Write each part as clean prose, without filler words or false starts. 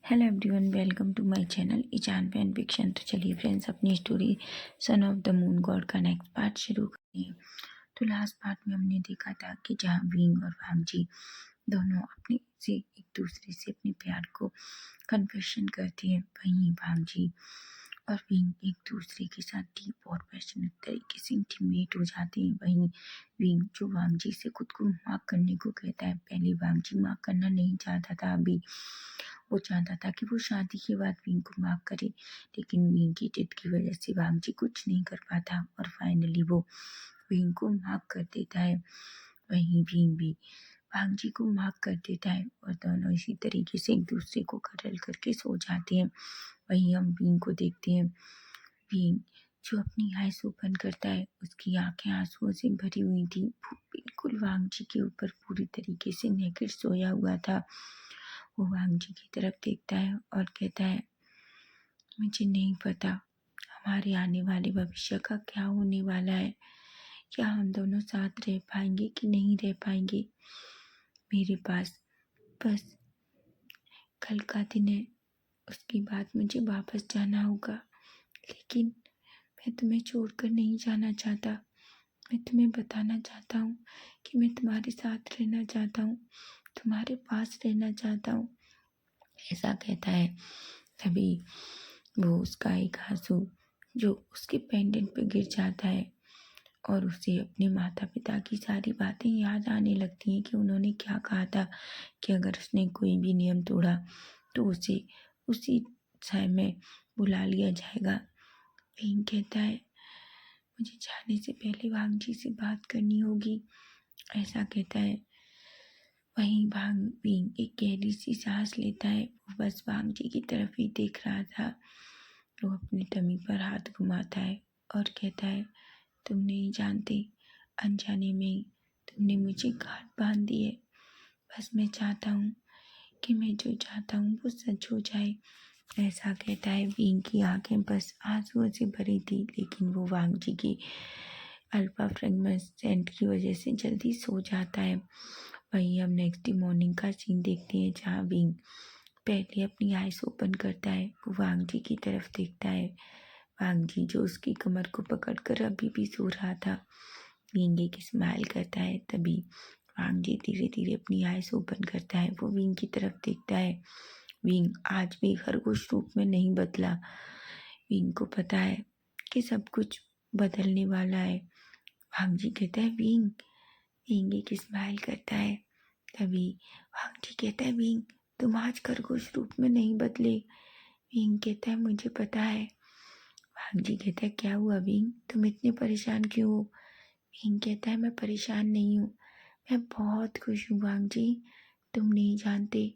Hello everyone, welcome to my channel ईजान fan fiction. तो चलिए फ्रेंड्स, अपनी story son of the moon god का नेक्स्ट पार्ट शुरू करते हैं। तो लास्ट पार्ट में हमने देखा था कि जहाँ विंग और वांगजी दोनों अपने से एक दूसरे से अपने प्यार को कन्फेशन करती हैं, वहीं वांगजी और विंग एक दूसरे के साथ डीप और पैशनेट तरीके से इंटीमेट हो जाते हैं। वहीं विंग जो वांगजी से खुद को मार्क करने को कहता है, पहले वांगजी मार्क करना नहीं चाहता था, अभी वो चाहता था कि वो शादी के बाद विंग को माफ करे, लेकिन विंग की जिद की वजह से वांगजी कुछ नहीं कर पाता और फाइनली वो विंग को माफ कर देता है। वहीं विंग भी वांगजी को माफ कर देता है और दोनों इसी तरीके से एक दूसरे को कडल करके सो जाते हैं। वहीं हम विंग को देखते हैं। विंग जो अपनी आइज ओपन करता है, उसकी आंखें आंसुओं से भरी हुई थी। वो बिल्कुल वांगजी के ऊपर पूरी तरीके से नेकेड सोया हुआ था। वो वांगजी की तरफ देखता है और कहता है, मुझे नहीं पता हमारे आने वाले भविष्य का क्या होने वाला है, क्या हम दोनों साथ रह पाएंगे कि नहीं रह पाएंगे। मेरे पास बस कल का दिन है, उसके बाद मुझे वापस जाना होगा, लेकिन मैं तुम्हें छोड़कर नहीं जाना चाहता। मैं तुम्हें बताना चाहता हूँ कि मैं तुम्हारे साथ रहना चाहता हूँ, तुम्हारे पास रहना चाहता हूँ, ऐसा कहता है। तभी वो उसका एक आंसू जो उसके पेंडेंट पे गिर जाता है और उसे अपने माता पिता की सारी बातें याद आने लगती हैं कि उन्होंने क्या कहा था कि अगर उसने कोई भी नियम तोड़ा तो उसे उसी समय में बुला लिया जाएगा। विंग कहता है, मुझे जाने से पहले वांगजी से बात करनी होगी, ऐसा कहता है। वहीं विंग एक गहरी सी सांस लेता है। वो बस वांगजी की तरफ ही देख रहा था। वो अपनी टमी पर हाथ घुमाता है और कहता है, तुम नहीं जानते, अनजाने में ही तुमने मुझे गांठ बांध दी है। बस मैं चाहता हूँ कि मैं जो चाहता हूँ वो सच हो जाए, ऐसा कहता है। विंग की आंखें बस आंसुओं से भरी थी, लेकिन वो वांगजी की अल्फा फ्रेगमेंट की वजह से जल्दी सो जाता है। वहीं हम नेक्स्ट डे मॉर्निंग का सीन देखते हैं, जहाँ विंग पहले अपनी आइज ओपन करता है। वो वांगजी की तरफ देखता है। वांगजी जो उसकी कमर को पकड़कर अभी भी सो रहा था। विंग एक स्माइल करता है। तभी वांगजी धीरे धीरे अपनी आइज ओपन करता है। वो विंग की तरफ देखता है। विंग आज भी खरगोश रूप में नहीं बदला। विंग को पता है कि सब कुछ बदलने वाला है। वांगजी कहता है, विंग। विंग एक स्माइल करता है। तभी वांगजी कहता है, विंग तुम आज खरगोश रूप में नहीं बदले। विंग कहता है, मुझे पता है। वांगजी कहता है, क्या हुआ विंग, तुम इतने परेशान क्यों हो। विंग कहता है, मैं परेशान नहीं हूँ, मैं बहुत खुश हूँ वांगजी, तुम नहीं जानते,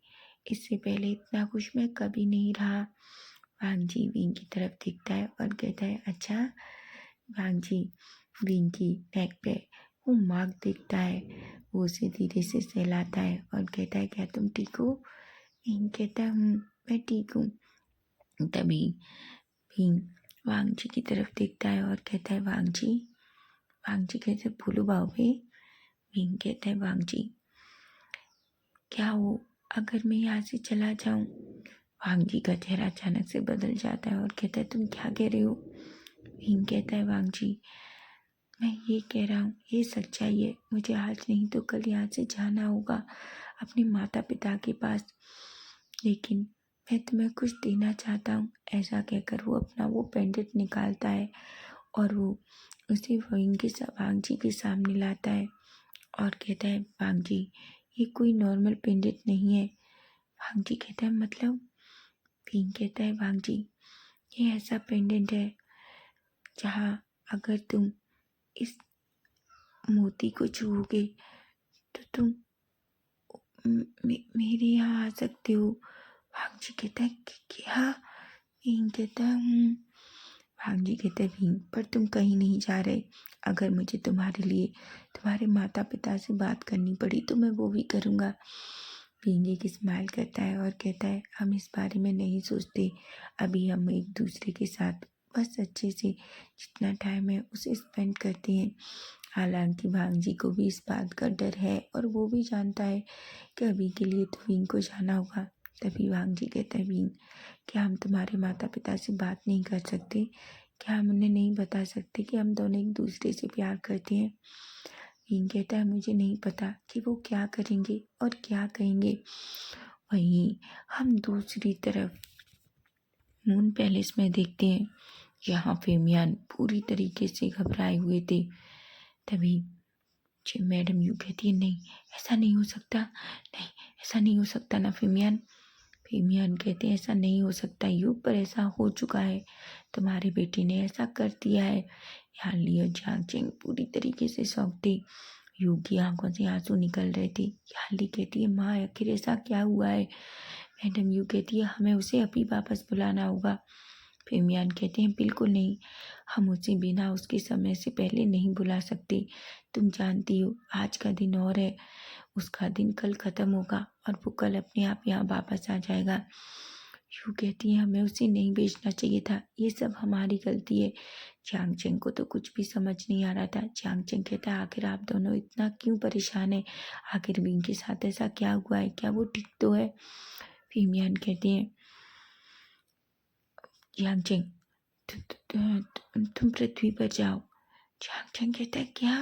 इससे पहले इतना खुश मैं कभी नहीं रहा। वांगजी विंग की तरफ देखता है और कहता है, अच्छा। वांगजी विंग की नेक पे वो मार्क देखता है। वो उसे धीरे से सहलाता है और कहता है, क्या तुम ठीक हो। विंग कहता है, मैं ठीक हूँ। तभी विंग वांगजी की तरफ देखता है और कहता है, वांगजी। वांगजी कहते, बोलो बाबे। विंग कहता है, वांगजी क्या हो अगर मैं यहाँ से चला जाऊँ। वांगजी का चेहरा अचानक से बदल जाता है और कहता है, तुम क्या कह रहे हो। विंग कहता है, वांगजी मैं ये कह रहा हूँ, ये सच्चाई है, मुझे आज नहीं तो कल यहाँ से जाना होगा अपने माता पिता के पास, लेकिन मैं तुम्हें कुछ देना चाहता हूँ, ऐसा कहकर वो अपना वो पेंडेंट निकालता है और वो उसे वांगजी के सामने लाता है और कहता है, वांगजी ये कोई नॉर्मल पेंडेंट नहीं है। वांगजी कहता है, मतलब। विंग कहता है, वांगजी ये ऐसा पेंडेंट है जहाँ अगर तुम इस मोती को छूओगे तो तुम मेरे यहाँ आ सकते हो। वांगजी कहता है, क्या। विंग कहता है, वांगजी कहता है, विंग पर तुम कहीं नहीं जा रहे, अगर मुझे तुम्हारे लिए तुम्हारे माता पिता से बात करनी पड़ी तो मैं वो भी करूँगा। विंग एक स्माइल करता है और कहता है, हम इस बारे में नहीं सोचते, अभी हम एक दूसरे के साथ बस अच्छे से जितना टाइम है उसे स्पेंड करते हैं। हालांकि वांगजी को भी इस बात का डर है और वो भी जानता है कि अभी के लिए तो विंग को जाना होगा, तभी वांग जी कहता है विंग, क्या हम तुम्हारे माता पिता से बात नहीं कर सकते? क्या हम उन्हें नहीं बता सकते कि हम दोनों एक दूसरे से प्यार करते हैं? विंग कहता है मुझे नहीं पता कि वो क्या करेंगे और क्या कहेंगे। वहीं हम दूसरी तरफ मून पैलेस में देखते हैं, यहाँ फेमियान पूरी तरीके से घबराए हुए थे। तभी मैडम यू कहती है नहीं ऐसा नहीं हो सकता, नहीं ऐसा नहीं हो सकता ना फेमियान। फेमियान कहते हैं ऐसा नहीं हो सकता यू, पर ऐसा हो चुका है, तुम्हारे बेटे ने ऐसा कर दिया है। यहाँ लियो झांगचेंग पूरी तरीके से शॉक थे, यू की आंखों से आंसू निकल रहे थे। याली कहती है माँ आखिर ऐसा क्या हुआ है? मैडम यू कहती है हमें उसे अभी वापस बुलाना होगा। फेमियान कहते हैं बिल्कुल नहीं, हम उसे बिना उसके समय से पहले नहीं बुला सकते। तुम जानती हो आज का दिन और है, उसका दिन कल ख़त्म होगा और वो कल अपने आप यहाँ वापस आ जाएगा। यू कहती है हमें उसे नहीं भेजना चाहिए था, ये सब हमारी गलती है। चांगचेंग को तो कुछ भी समझ नहीं आ रहा था। चांगचेंग कहता है आखिर आप दोनों इतना क्यों परेशान है? आखिर विंग के साथ ऐसा क्या हुआ है? क्या वो ठीक तो है? फेमियान कहते हैं चांगचेंग तुम पृथ्वी पर जाओ। चांगचेंग कहता है क्या?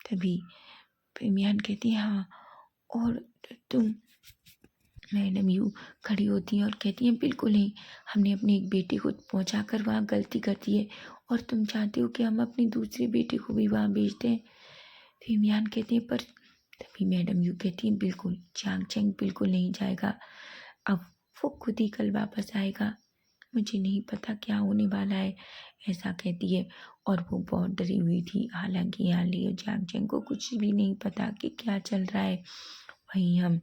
तभी फेमियान कहती है हाँ, और तुम। मैडम यू खड़ी होती हैं और कहती हैं बिल्कुल नहीं, हमने अपने एक बेटे को पहुंचा कर वहाँ गलती कर दी है और तुम चाहते हो कि हम अपने दूसरे बेटे को भी वहाँ भेज दें। फेमियान कहते हैं पर, तभी मैडम यू कहती हैं बिल्कुल चांगचेंग बिल्कुल नहीं जाएगा, अब वो खुद ही कल वापस आएगा, मुझे नहीं पता क्या होने वाला है, ऐसा कहती है। और वो बहुत डरी हुई थी, हालांकि यहाँ लियो चांगचेंग को कुछ भी नहीं पता कि क्या चल रहा है। वहीं हम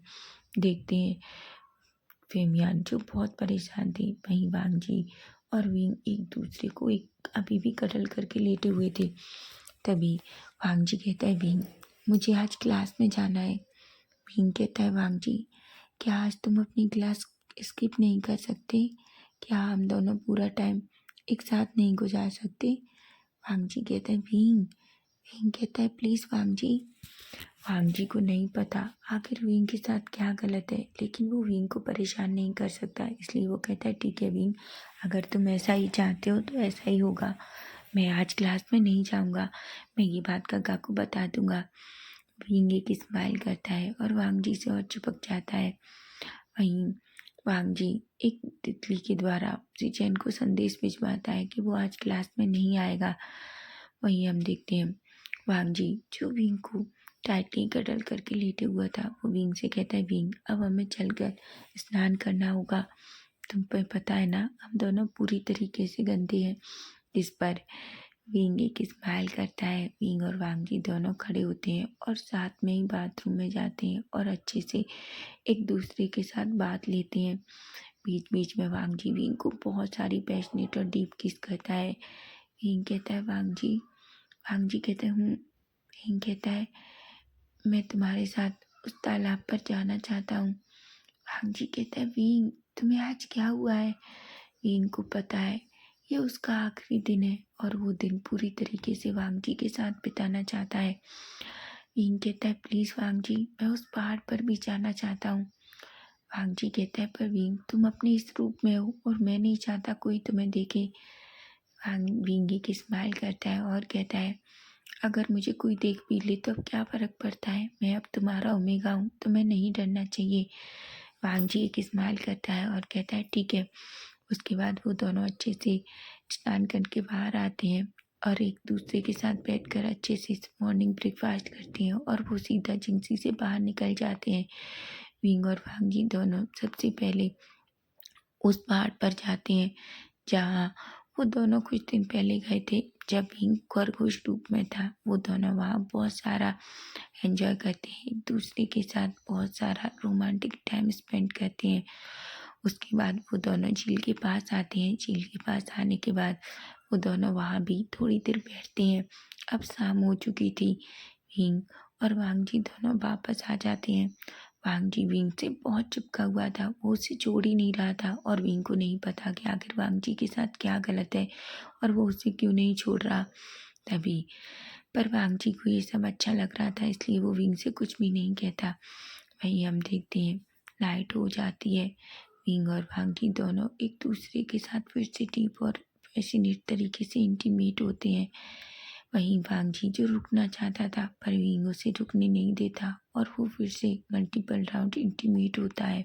देखते हैं फेमियान जो बहुत परेशान थी, वहीं वांग जी और विंग एक दूसरे को एक अभी भी कटल करके लेटे हुए थे। तभी वांग जी कहता है विंग मुझे आज क्लास में जाना है। विंग कहता है वांग जी क्या आज तुम अपनी क्लास स्किप नहीं कर सकते? क्या हम दोनों पूरा टाइम एक साथ नहीं गुजार सकते? वांग जी कहता है विंग, विंग कहता है प्लीज़ वांग जी। वांग जी को नहीं पता आखिर विंग के साथ क्या गलत है, लेकिन वो विंग को परेशान नहीं कर सकता, इसलिए वो कहता है ठीक है विंग, अगर तुम ऐसा ही चाहते हो तो ऐसा ही होगा, मैं आज क्लास में नहीं जाऊंगा, मैं ये बात काका को बता दूंगा। विंग एक स्माइल करता है और वांग जी से और चिपक जाता है। वहीं वांग जी एक तितली के द्वारा ऑक्सीजन को संदेश भिजवाता है कि वो आज क्लास में नहीं आएगा। वहीं हम देखते हैं वांग जी जो विंग को टाइटली कडल करके लेटे हुआ था, वो विंग से कहता है विंग अब हमें चलकर स्नान करना होगा, तुम पे पता है ना हम दोनों पूरी तरीके से गंदे हैं। इस पर विंग एक स्माइल करता है। विंग और वांग जी दोनों खड़े होते हैं और साथ में ही बाथरूम में जाते हैं और अच्छे से एक दूसरे के साथ बात लेते हैं। बीच बीच में वांग जी विंग को बहुत सारी पैशनेट और डीप किस करता है। विंग कहता है वांग जी कहते हैं विंग कहता है मैं तुम्हारे साथ उस तालाब पर जाना चाहता हूँ। वांग जी कहता है विंग तुम्हें आज क्या हुआ है? विंग को पता है ये उसका आखिरी दिन है और वो दिन पूरी तरीके से वांग जी के साथ बिताना चाहता है। विंग कहता है प्लीज़ वांग जी मैं उस पहाड़ पर भी जाना चाहता हूँ। वांग जी कहता है पर विंग तुम अपने इस रूप में हो और मैं नहीं चाहता कोई तुम्हें देखे। विंग एक स्माइल करता है और कहता है अगर मुझे कोई देख भी ले तो अब क्या फ़र्क पड़ता है, मैं अब तुम्हारा ओमेगा हूँ, तुम्हें नहीं डरना चाहिए। वांग जी एक स्माइल करता है और कहता है ठीक है। उसके बाद वो दोनों अच्छे से स्नान करके बाहर आते हैं और एक दूसरे के साथ बैठकर अच्छे से मॉर्निंग ब्रेकफास्ट करते हैं और वो सीधा जिंसी से बाहर निकल जाते हैं। विंग और वांग जी दोनों सबसे पहले उस पहाड़ पर जाते हैं जहाँ वो दोनों कुछ दिन पहले गए थे, जब विंग खरगोश रूप में था। वो दोनों वहाँ बहुत सारा एंजॉय करते हैं, एक दूसरे के साथ बहुत सारा रोमांटिक टाइम स्पेंड करते हैं। उसके बाद वो दोनों झील के पास आते हैं। झील के पास आने के बाद वो दोनों वहाँ भी थोड़ी देर बैठते हैं। अब शाम हो चुकी थी। विंग और वांग जी दोनों वापस आ जाते हैं। वांग जी विंग से बहुत चिपका हुआ था, वो उसे छोड़ ही नहीं रहा था और विंग को नहीं पता कि आखिर वांग जी के साथ क्या गलत है और वो उसे क्यों नहीं छोड़ रहा। तभी पर वांग जी को ये सब अच्छा लग रहा था, इसलिए वो विंग से कुछ भी नहीं कहता। वहीं हम देखते हैं लाइट हो जाती है। विंग और वांगजी दोनों एक दूसरे के साथ फिर से डीप और पैशनेट तरीके से इंटीमेट होते हैं। वहीं वांगजी जो रुकना चाहता था पर विंग उसे रुकने नहीं देता और वो फिर से मल्टीपल राउंड इंटीमेट होता है।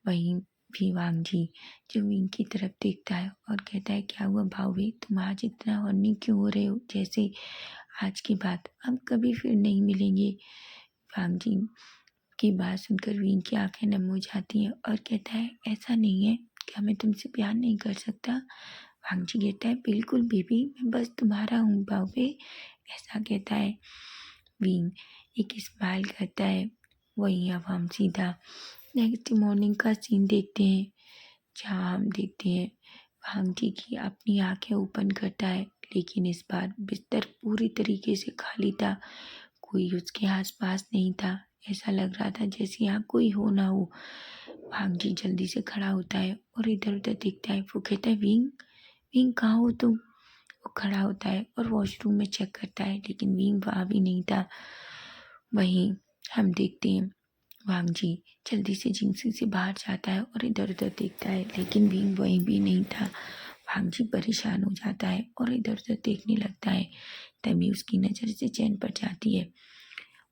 वहीं भी वांगजी जो विंग की तरफ देखता है और कहता है, क्या हुआ भावे, तुम आज इतना हॉर्नी क्यों हो रहे हो, जैसे आज की बात हम कभी फिर नहीं मिलेंगे। वांगजी की बात सुनकर विंग की आंखें नम हो जाती हैं और कहता है, ऐसा नहीं है, क्या मैं तुमसे प्यार नहीं कर सकता। वांगजी कहता है, बिल्कुल बेबी, मैं बस तुम्हारा हूँ बाबे, ऐसा कहता है। विंग एक स्माइल करता है। वहीं अब हम सीधा नेक्स्ट मॉर्निंग का सीन देखते हैं, जहाँ हम देखते हैं वांगजी की अपनी आंखें ओपन करता है, लेकिन इस बार बिस्तर पूरी तरीके से खाली था। कोई उसके आसपास नहीं था। ऐसा लग रहा था जैसे यहाँ कोई हो ना हो। वांगजी जल्दी से खड़ा होता है और इधर उधर देखता है। वो कहता है, विंग, विंग कहाँ हो तुम। वो खड़ा होता है और वॉशरूम में चेक करता है, लेकिन विंग वहाँ भी नहीं था। वहीं हम देखते हैं वांगजी जल्दी से जिंगसी से बाहर जाता है और इधर उधर देखता है, लेकिन विंग वहीं भी नहीं था। वांगजी परेशान हो जाता है और इधर उधर देखने लगता है। तभी उसकी नज़र से चैन पर जाती है।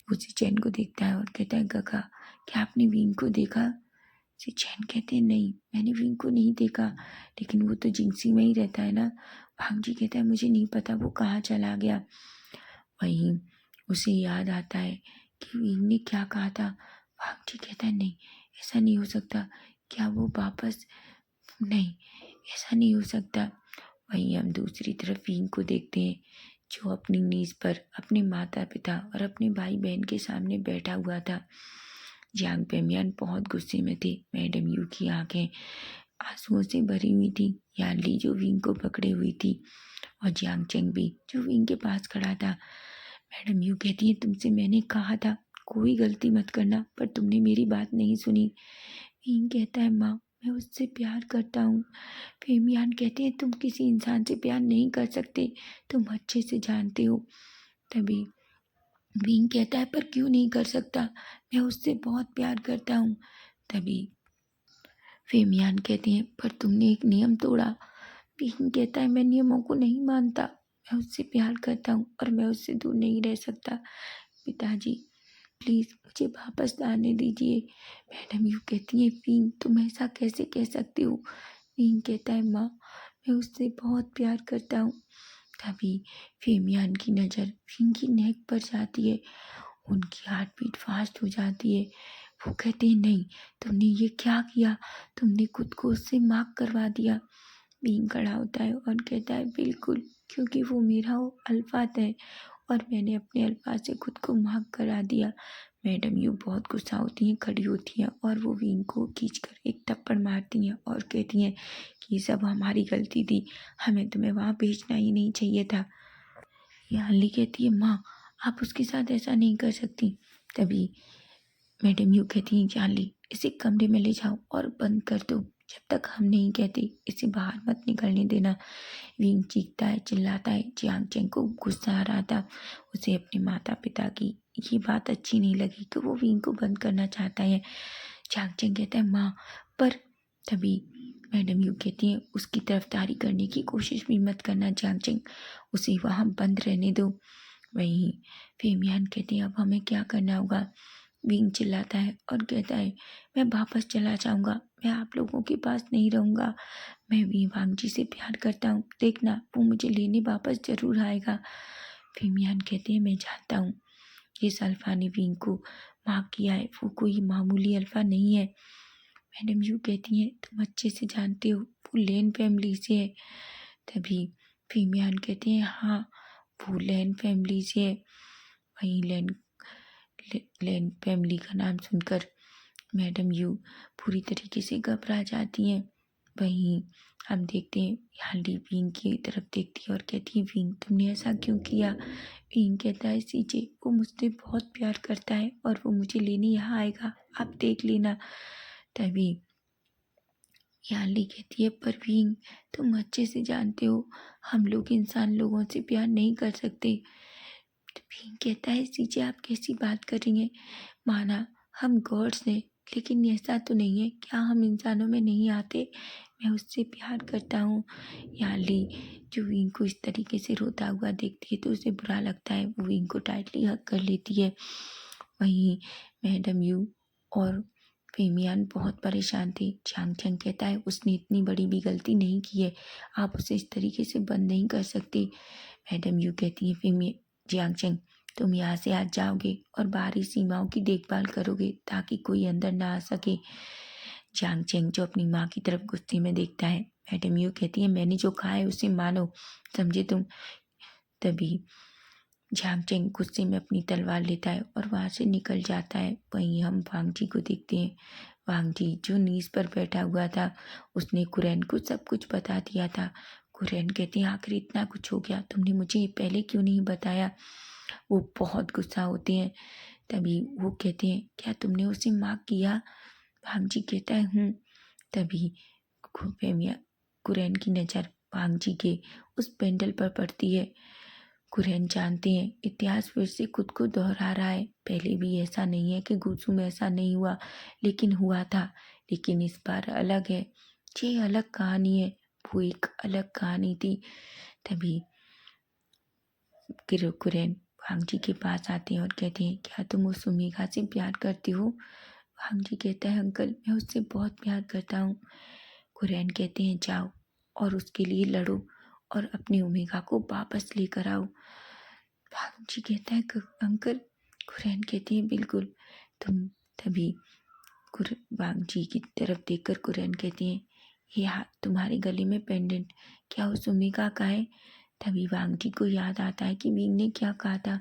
उसी चैन को देखता है और कहता है, गगा, क्या आपने विंग को देखा। से चैन कहते हैं, नहीं, मैंने विंग को नहीं देखा, लेकिन वो तो जिंगसी में ही रहता है ना। वांगजी कहता है, मुझे नहीं पता वो कहाँ चला गया। वहीं उसे याद आता है कि विंग ने क्या कहा था। वांगजी कहता है, नहीं, ऐसा नहीं हो सकता, क्या वो वापस, नहीं, ऐसा नहीं हो सकता। वहीं हम दूसरी तरफ विंग को देखते हैं, जो अपनी नीज पर अपने माता पिता और अपने भाई बहन के सामने बैठा हुआ था। जियांग पेमियान बहुत गुस्से में थे। मैडम यू की आंखें आंसुओं से भरी हुई थी। यान ली जो विंग को पकड़े हुई थी, और जियांग चेंग भी जो विंग के पास खड़ा था। मैडम यू कहती है, तुमसे मैंने कहा था कोई गलती मत करना, पर तुमने मेरी बात नहीं सुनी। विंग कहता है, माँ, मैं उससे प्यार करता हूँ। फेमियान कहते हैं, तुम किसी इंसान से प्यार नहीं कर सकते, तुम अच्छे से जानते हो। तभी विंग कहता है, पर क्यों नहीं कर सकता, मैं उससे बहुत प्यार करता हूँ। तभी फेमियान कहते हैं, पर तुमने एक नियम तोड़ा। विंग कहता है, मैं नियमों को नहीं मानता, मैं उससे प्यार करता हूँ और मैं उससे दूर नहीं रह सकता। पिताजी, प्लीज़ मुझे वापस लाने दीजिए। मैडम यू कहती है, विंग, तुम ऐसा कैसे कह सकती हो। विंग कहता है, माँ, मैं उससे बहुत प्यार करता हूँ। तभी फेमियान की नज़र विंग की नेक पर जाती है। उनकी हार्ट बीट फास्ट हो जाती है। वो कहते हैं, नहीं, तुमने ये क्या किया, तुमने खुद को उससे माफ करवा दिया। विंग खड़ा होता है और कहता है, बिल्कुल, क्योंकि वो मेरा अल्फात है और मैंने अपने अल्फाज से खुद को माफ करा दिया। मैडम यू बहुत गुस्सा होती हैं, खड़ी होती हैं और वो विंग को खींचकर एक थप्पड़ मारती हैं और कहती हैं कि ये सब हमारी गलती थी, हमें तुम्हें वहाँ भेजना ही नहीं चाहिए था। यानली कहती है, माँ, आप उसके साथ ऐसा नहीं कर सकती। तभी मैडम यू कहती हैं, यानली, इसे कमरे में ले जाओ और बंद कर दो, जब तक हम नहीं कहते इसे बाहर मत निकलने देना। विंग चीखता है, चिल्लाता है। जियांग चेंग को गुस्सा आ रहा था। उसे अपने माता पिता की ये बात अच्छी नहीं लगी कि वो विंग को बंद करना चाहता है। जियांग चेंग कहता है, माँ, पर तभी मैडम यू कहती है, उसकी तरफदारी करने की कोशिश भी मत करना जियांग चेंग, उसे वहाँ बंद रहने दो। वहीं फेमियान कहती है, अब हमें क्या करना होगा। विंग चिल्लाता है और कहता है, मैं वापस चला जाऊँगा, मैं आप लोगों के पास नहीं रहूँगा, मैं भी वांगजी से प्यार करता हूँ, देखना वो मुझे लेने वापस ज़रूर आएगा। फेमियान कहते हैं, मैं जानता हूँ इस अल्फा ने विंग को माफ किया है, वो कोई मामूली अल्फा नहीं है। मैडम यू कहती हैं, तुम अच्छे से जानते हो वो लेन फैमिली से है। तभी फेमियान कहते हैं, हाँ, वो लेन फैमिली से है। वहीं लेन फैमिली का नाम सुनकर मैडम यू पूरी तरीके से घबरा जाती हैं। वहीं हम देखते हैं यानली विंग की तरफ देखती है और कहती है, विंग, तुमने ऐसा क्यों किया। विंग कहता है, सीजे, वो मुझसे बहुत प्यार करता है और वो मुझे लेने यहाँ आएगा, आप देख लेना। तभी यानली कहती है, पर विंग, तुम अच्छे से जानते हो हम लोग इंसान लोगों से प्यार नहीं कर सकते। तो विंग कहता है, सीजे, आप कैसी बात कर रही हैं, माना हम गॉड्स हैं, लेकिन ऐसा तो नहीं है, क्या हम इंसानों में नहीं आते? मैं उससे प्यार करता हूँ। याली जो विंग को इस तरीके से रोता हुआ देखती है तो उसे बुरा लगता है, वो विंग को टाइटली हग कर लेती है। वहीं मैडम यू और फेमियान बहुत परेशान थे। चांग चंग कहता है उसने इतनी बड़ी भी गलती नहीं की है, आप उसे इस तरीके से बंद नहीं कर सकते। मैडम यू कहती है फेमी जियांग चंग, तुम यहाँ से आज जाओगे और बाहरी सीमाओं की देखभाल करोगे ताकि कोई अंदर ना आ सके। जियांग चेंग जो अपनी माँ की तरफ गुस्से में देखता है। मैडम यू कहती है मैंने जो कहा है उसे मानो, समझे तुम। तभी जियांग चेंग गुस्से में अपनी तलवार लेता है और वहाँ से निकल जाता है। वहीं हम वांग जी को देखते हैं। वांग जी जो नीज पर बैठा हुआ था, उसने कुरैन को सब कुछ बता दिया था। कुरैन कहते हैं आखिर इतना कुछ हो गया, तुमने मुझे ये पहले क्यों नहीं बताया। वो बहुत गुस्सा होते हैं। तभी वो कहते हैं क्या तुमने उसे माफ किया। वांग जी कहता है तभी फेमिया कुरैन की नज़र वांग जी के उस पेंडल पर पड़ती है। कुरैन जानते हैं इतिहास फिर से खुद को दोहरा रहा है। पहले भी ऐसा नहीं है कि गुजू में ऐसा नहीं हुआ, लेकिन हुआ था। लेकिन इस बार अलग है, ये अलग कहानी है, वो एक अलग कहानी थी। तभी कुरैन वांग जी के पास आते हैं और कहते हैं क्या तुम उस ओमेगा से प्यार करते हो। वांग जी कहता है अंकल मैं उससे बहुत प्यार करता हूँ। कुरैन कहते हैं जाओ और उसके लिए लड़ो और अपने ओमेगा को वापस लेकर आओ। वांग जी कहता है अंकल। कुरैन कहती है बिल्कुल। तुम तभी वांग जी की तरफ देखकर कुरैन कहती हैं ये तुम्हारे गले में पेंडेंट क्या उस ओमेगा का है। तभी वांग जी को याद आता है कि विंग ने क्या कहा था।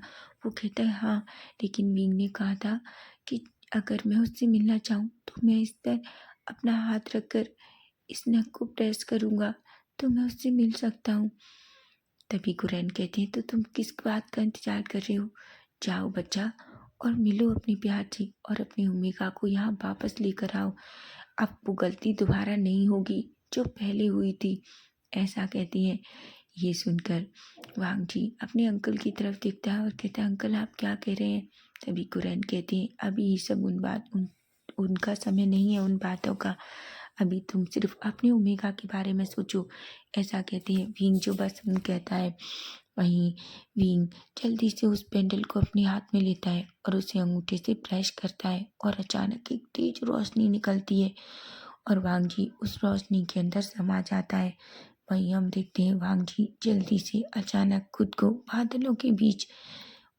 वो कहता है हाँ, लेकिन विंग ने कहा था कि अगर मैं उससे मिलना चाहूँ तो मैं इस पर अपना हाथ रखकर इस नख को प्रेस करूँगा तो मैं उससे मिल सकता हूँ। तभी कुरैन कहते हैं तो तुम किस बात का इंतजार कर रहे हो, जाओ बच्चा और मिलो अपनी प्यार से और अपनी ओमेगा को यहाँ वापस लेकर आओ। अब वो गलती दोबारा नहीं होगी जो पहले हुई थी, ऐसा कहती हैं। ये सुनकर वांग जी अपने अंकल की तरफ देखता है और कहता है अंकल आप क्या कह रहे हैं। तभी कुरैन कहते हैं अभी ये सब उनका समय नहीं है उन बातों का, अभी तुम सिर्फ अपने ओमेगा के बारे में सोचो, ऐसा कहते हैं। विंग जो बस कहता है। वहीं विंग जल्दी से उस पेंडल को अपने हाथ में लेता है और उसे अंगूठे से प्रेस करता है और अचानक एक तेज रोशनी निकलती है और वांग जी उस रोशनी के अंदर समा जाता है। वहीं हम देखते हैं वांग जी जल्दी से अचानक खुद को बादलों के बीच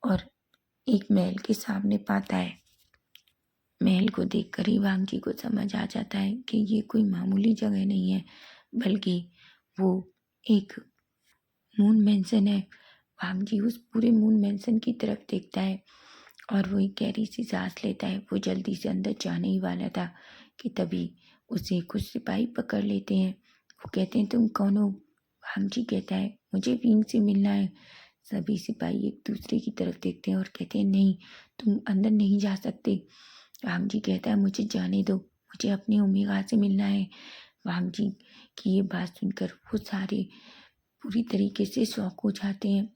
और एक महल के सामने पाता है। महल को देखकर ही वांग जी को समझ आ जाता है कि ये कोई मामूली जगह नहीं है, बल्कि वो एक मून मैंसन है। वांग जी उस पूरे मून मैंसन की तरफ देखता है और वो एक गहरी सी सांस लेता है। वो जल्दी से अंदर जाने ही वाला था कि तभी उसे कुछ सिपाही पकड़ लेते हैं। वो कहते हैं तुम कौन हो। वांग जी कहता है मुझे विंग से मिलना है। सभी सिपाही एक दूसरे की तरफ देखते हैं और कहते हैं नहीं, तुम अंदर नहीं जा सकते। वांग जी कहता है मुझे जाने दो, मुझे अपने ओमेगा से मिलना है। वांग जी की ये बात सुनकर वो सारे पूरी तरीके से शॉक हो जाते हैं।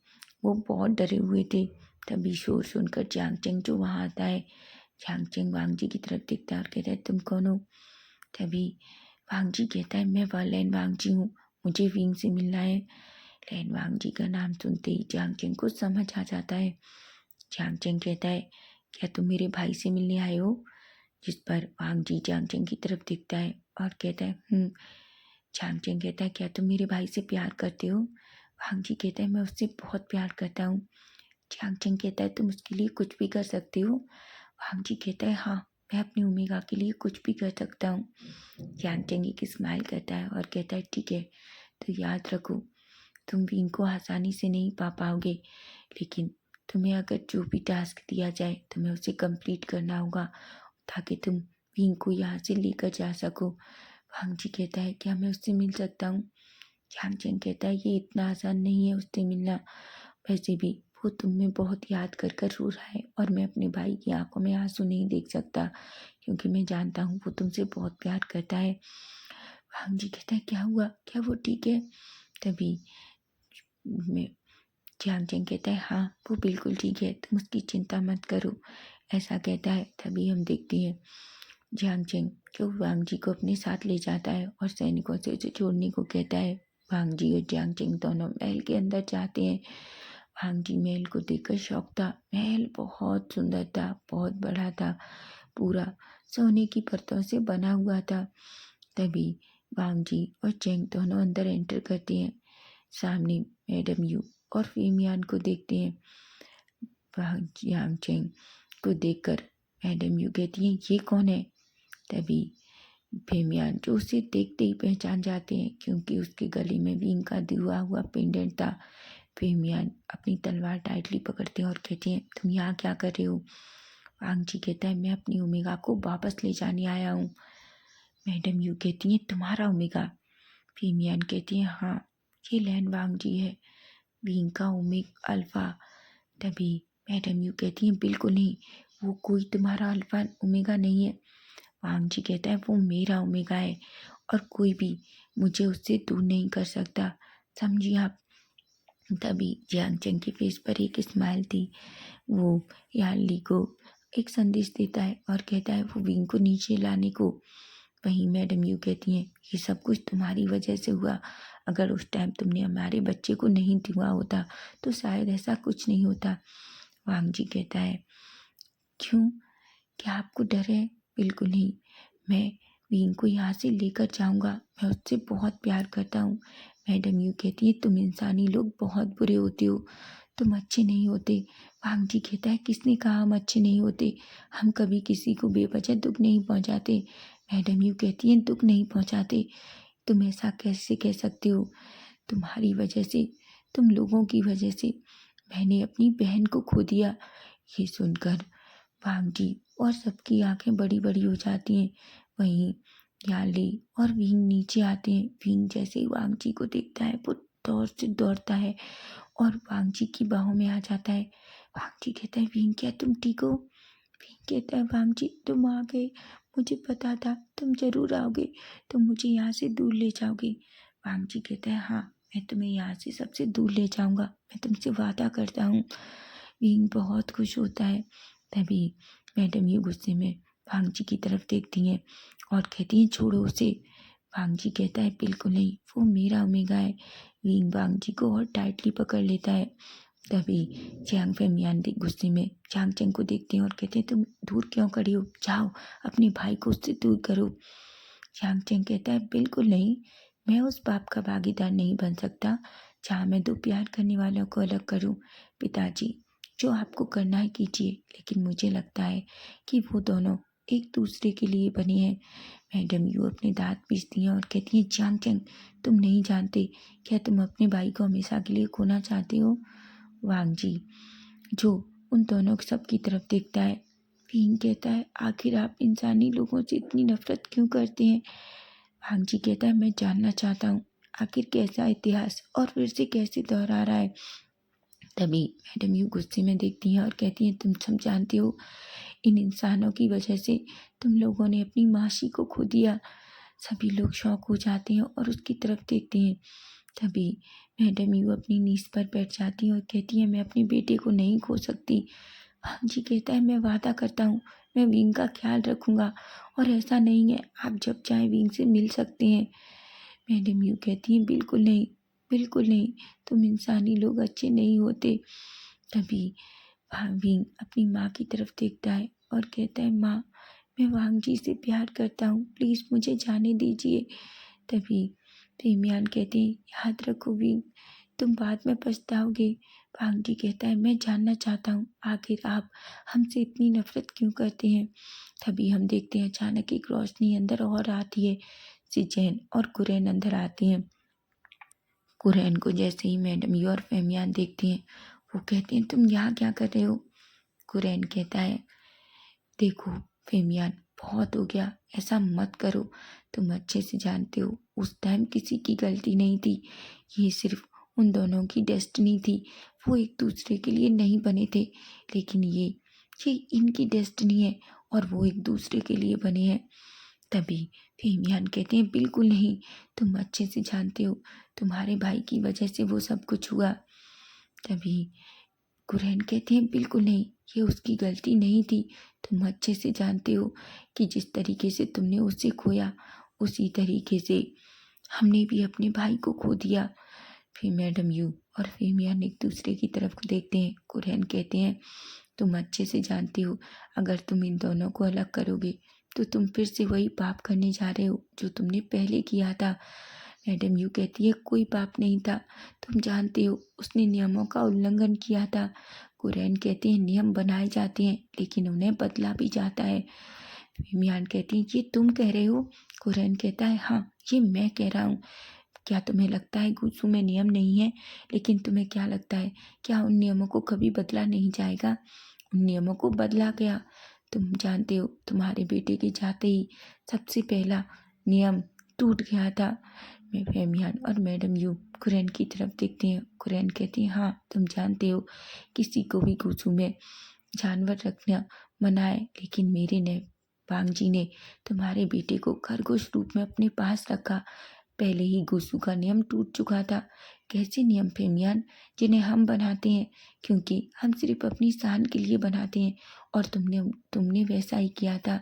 वो बहुत डरे हुए थे। तभी शोर सुनकर जियांग चेंग जो वहाँ आता है। जियांग चेंग वांग जी की तरफ देखता है और कहता है तुम कौन हो। तभी वांग जी कहता है मैं लैन वांग जी हूँ, मुझे विंग से मिलना है। लैन वांग जी का नाम सुनते ही जियांग चेंग को समझ आ जाता है। जियांग चेंग कहता है क्या तुम मेरे भाई से मिलने आए हो। जिस पर वांग जी जियांग चेंग की तरफ देखता है और कहता है जियांग चेंग कहता है क्या तुम मेरे भाई से प्यार करते हो। वांग जी कहता है मैं उससे बहुत प्यार करता हूँ। जियांग चेंग कहता है तुम उसके लिए कुछ भी कर सकते हो। वांग जी कहता है हाँ, मैं अपनी ओमेगा के लिए कुछ भी कर सकता हूँ। जियांग चेंग एक स्माइल करता है और कहता है ठीक है, तो याद रखो तुम विंग को आसानी से नहीं पा पाओगे, लेकिन तुम्हें अगर जो भी टास्क दिया जाए तुम्हें उसे कंप्लीट करना होगा ताकि तुम विंग को यहाँ से लेकर जा सको। वांग जी कहता है क्या मैं उससे मिल सकता हूँ। जियांग चेंग कहता है ये इतना आसान नहीं है उससे मिलना, वैसे भी वो तुम्हें बहुत याद कर कर रो रहा है और मैं अपने भाई की आंखों में आंसू नहीं देख सकता क्योंकि मैं जानता हूँ वो तुमसे बहुत प्यार करता है। वांग जी कहता है क्या हुआ, क्या वो ठीक है। तभी मैं जियांग चेंग कहता है हाँ वो बिल्कुल ठीक है, तुम उसकी चिंता मत करो, ऐसा कहता है। तभी हम देखते हैं जियांग चेंग जो वांग जी को अपने साथ ले जाता है और सैनिकों से उसे छोड़ने को कहता है। वांग जी और जियांग चेंग दोनों महल के अंदर जाते हैं। वांग जी महल को देखकर शौक था। महल बहुत सुंदर था, बहुत बड़ा था, पूरा सोने की परतों से बना हुआ था। तभी वांग जी और चेंग दोनों अंदर एंटर करते हैं। सामने मैडम यू और फेमियान को देखते हैं। वांग जियांग चेंग को देखकर मैडम यू कहती है, ये कौन है? तभी फेमियान जो उसे देखते ही पहचान जाते हैं, क्योंकि उसके गले में विंग का दिया हुआ पेंडेंट था। फेमियान अपनी तलवार टाइटली पकड़ते हैं और कहते हैं, तुम यहाँ क्या कर रहे हो? वांग जी कहता है, मैं अपनी ओमेगा को वापस ले जाने आया हूँ। मैडम यू कहती है, तुम्हारा ओमेगा? फेमियान कहती है, हाँ, ये लैन वांग जी है, विंग का ओमेगा अल्फा। तभी मैडम यू कहती है, बिल्कुल नहीं, वो कोई तुम्हारा अल्फा ओमेगा नहीं है। वांग जी कहता है, वो मेरा ओमेगा है और कोई भी मुझे उससे दूर नहीं कर सकता, समझिए आप? तभी जियांग चंग के फेस पर एक स्माइल थी। वो यान ली को एक संदेश देता है और कहता है वो विंग को नीचे लाने को। वहीं मैडम यू कहती हैं, ये सब कुछ तुम्हारी वजह से हुआ। अगर उस टाइम तुमने हमारे बच्चे को नहीं दिया होता तो शायद ऐसा कुछ नहीं होता। वांग जी कहता है, क्यों, क्या आपको डर है? बिल्कुल नहीं, मैं विंग को यहाँ से लेकर जाऊँगा, मैं उससे बहुत प्यार करता हूँ। मैडम यू कहती है, तुम इंसानी लोग बहुत बुरे होते हो, तुम अच्छे नहीं होते। वांग जी कहता है, किसने कहा हम अच्छे नहीं होते? हम कभी किसी को बेवजह दुख नहीं पहुँचाते। मैडम यू कहती है, दुख नहीं पहुँचाते? तुम ऐसा कैसे कह सकते हो? तुम्हारी वजह से, तुम लोगों की वजह से मैंने अपनी बहन को खो दिया। ये सुनकर वांग जी और सबकी आंखें बड़ी बड़ी हो जाती हैं। वहीं याली और विंग नीचे आते हैं। विंग जैसे ही वांग जी को देखता है वो दौड़ से दौड़ता है और वांग जी की बाहों में आ जाता है। वांग जी कहता है, विंग क्या तुम ठीक हो? विंग कहता है, वांग जी तुम आ गए, मुझे पता था तुम जरूर आओगे, तुम मुझे यहाँ से दूर ले जाओगे। वांग जी कहता है, हाँ, मैं तुम्हें यहाँ से सबसे दूर ले जाऊंगा, मैं तुमसे वादा करता हूँ। विंग बहुत खुश होता है। तभी मैडम ये गुस्से में वांग जी की तरफ देखती हैं और कहती हैं, छोड़ो उसे। वांग जी कहता है, बिल्कुल नहीं, वो मेरा ओमेगा है। विंग वांग जी को और टाइटली पकड़ लेता है। तभी जियांग फेमियान गुस्से में जियांग चंग को देखते हैं और कहते हैं, तुम दूर क्यों खड़ी हो? जाओ अपने भाई को उससे दूर करो। जियांग चंग कहता है, बिल्कुल नहीं, मैं उस पाप का भागीदार नहीं बन सकता जहाँ मैं दो प्यार करने वालों को अलग करूं। पिताजी, जो आपको करना है कीजिए, लेकिन मुझे लगता है कि वो दोनों एक दूसरे के लिए बने हैं। मैडम यू अपने दांत पीसती हैं और कहती हैं, जियांग चंग, तुम नहीं जानते, क्या तुम अपने भाई को हमेशा के लिए खोना चाहते हो? वांग जी जो उन दोनों सब की तरफ देखता है, विंग कहता है, आखिर आप इंसानी लोगों से इतनी नफरत क्यों करते हैं? वांग जी कहता है, मैं जानना चाहता हूँ, आखिर कैसा इतिहास और फिर से कैसे दोहरा रहा है? तभी मैडम यू गुस्से में देखती हैं और कहती हैं, तुम सब जानते हो, इन इंसानों की वजह से तुम लोगों ने अपनी मासी को खो दिया। सभी लोग शौक हो जाते हैं और उसकी तरफ देखते हैं। तभी मैडम यू अपनी नीज पर बैठ जाती है और कहती है, मैं अपने बेटे को नहीं खो सकती। वांग जी कहता है, मैं वादा करता हूँ, मैं विंग का ख्याल रखूंगा और ऐसा नहीं है, आप जब चाहे विंग से मिल सकते हैं। मैडम यू कहती हैं, बिल्कुल नहीं, बिल्कुल नहीं, तुम इंसानी लोग अच्छे नहीं होते। तभी विंग अपनी माँ की तरफ देखता है और कहता है, माँ, मैं वांग जी से प्यार करता हूँ, प्लीज़ मुझे जाने दीजिए। तभी फेमियान कहते हैं, याद रखो विंग, तुम बाद में पछताओगे। वांग जी कहता है, मैं जानना चाहता हूँ, आखिर आप हमसे इतनी नफरत क्यों करते हैं? तभी हम देखते हैं अचानक एक रोशनी अंदर और आती है। सिचैन और कुरैन अंदर आते हैं। कुरैन को जैसे ही मैडम यू और फेमियान देखती हैं, वो कहते हैं, तुम यहाँ क्या कर रहे हो? कुरैन कहता है, देखो फेमियान, बहुत हो गया, ऐसा मत करो, तुम अच्छे से जानते हो उस टाइम किसी की गलती नहीं थी, ये सिर्फ उन दोनों की डेस्टिनी थी। वो एक दूसरे के लिए नहीं बने थे, लेकिन ये इनकी डेस्टिनी है और वो एक दूसरे के लिए बने हैं। तभी फेमियान कहते हैं, बिल्कुल नहीं, तुम अच्छे से जानते हो, तुम्हारे भाई की वजह से वो सब कुछ हुआ। तभी कुरैन कहते हैं, बिल्कुल नहीं, ये उसकी गलती नहीं थी। तुम अच्छे से जानते हो कि जिस तरीके से तुमने उसे खोया, उसी तरीके से हमने भी अपने भाई को खो दिया। फिर मैडम यू और फेमियान एक दूसरे की तरफ को देखते हैं। कुरैन कहते हैं, तुम अच्छे से जानते हो अगर तुम इन दोनों को अलग करोगे तो तुम फिर से वही पाप करने जा रहे हो जो तुमने पहले किया था। मैडम यू कहती है, कोई पाप नहीं था, तुम जानते हो उसने नियमों का उल्लंघन किया था। कुरैन कहते हैं, नियम बनाए जाते हैं लेकिन उन्हें बदला भी जाता है। फेमियान कहती है, ये तुम कह रहे हो? कुरैन कहता है, हाँ, ये मैं कह रहा हूँ। क्या तुम्हें लगता है गुस्सू में नियम नहीं है? लेकिन तुम्हें क्या लगता है, क्या उन नियमों को कभी बदला नहीं जाएगा? उन नियमों को बदला गया। तुम जानते हो तुम्हारे बेटे के जाते ही सबसे पहला नियम टूट गया था। मैं फेमियान और मैडम यू कुरैन की तरफ देखते हैं। कुरैन कहती है, हाँ, तुम जानते हो किसी को भी गुस्सू में जानवर रखना मना है, लेकिन मेरे ने बांगजी ने तुम्हारे बेटे को खरगोश रूप में अपने पास रखा। पहले ही गुस्सू का नियम टूट चुका था। कैसे नियम फेमियान, जिन्हें हम बनाते हैं क्योंकि हम सिर्फ अपनी शान के लिए बनाते हैं, और तुमने वैसा ही किया था।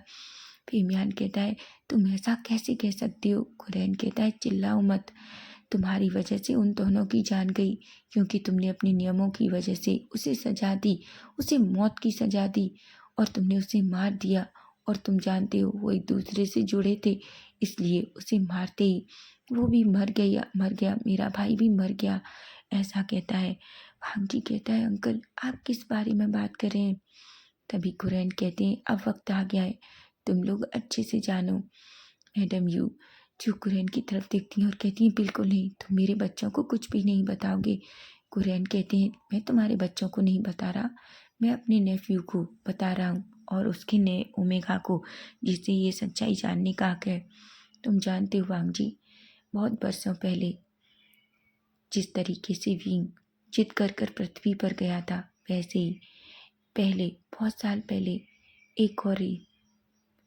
फेमियान कहता है, तुम ऐसा कैसे कह सकते हो? कुरैन कहता है, चिल्लाओ मत, तुम्हारी वजह से उन दोनों की जान गई, क्योंकि तुमने अपने नियमों की वजह से उसे सजा दी, उसे मौत की सजा दी, और तुमने उसे मार दिया। और तुम जानते हो वो एक दूसरे से जुड़े थे, इसलिए उसे मारते ही वो भी मर गया, मेरा भाई भी मर गया, ऐसा कहता है। भांजी कहता है, अंकल आप किस बारे में बात कर रहे हैं? तभी कुरैन कहते हैं, अब वक्त आ गया है, तुम लोग अच्छे से जानो। मैडम यू जो कुरैन की तरफ देखती हैं और कहती हैं, बिल्कुल नहीं, तुम मेरे बच्चों को कुछ भी नहीं बताओगे। कुरैन कहते हैं, मैं तुम्हारे बच्चों को नहीं बता रहा, मैं अपने नेफ्यू को बता रहा हूँ, और उसके ने ओमेगा को, जिससे ये सच्चाई जानने का हक है। तुम जानते हो वांग जी, बहुत बरसों पहले जिस तरीके से विंग जिद कर कर पृथ्वी पर गया था, वैसे ही पहले, बहुत साल पहले, एक और ही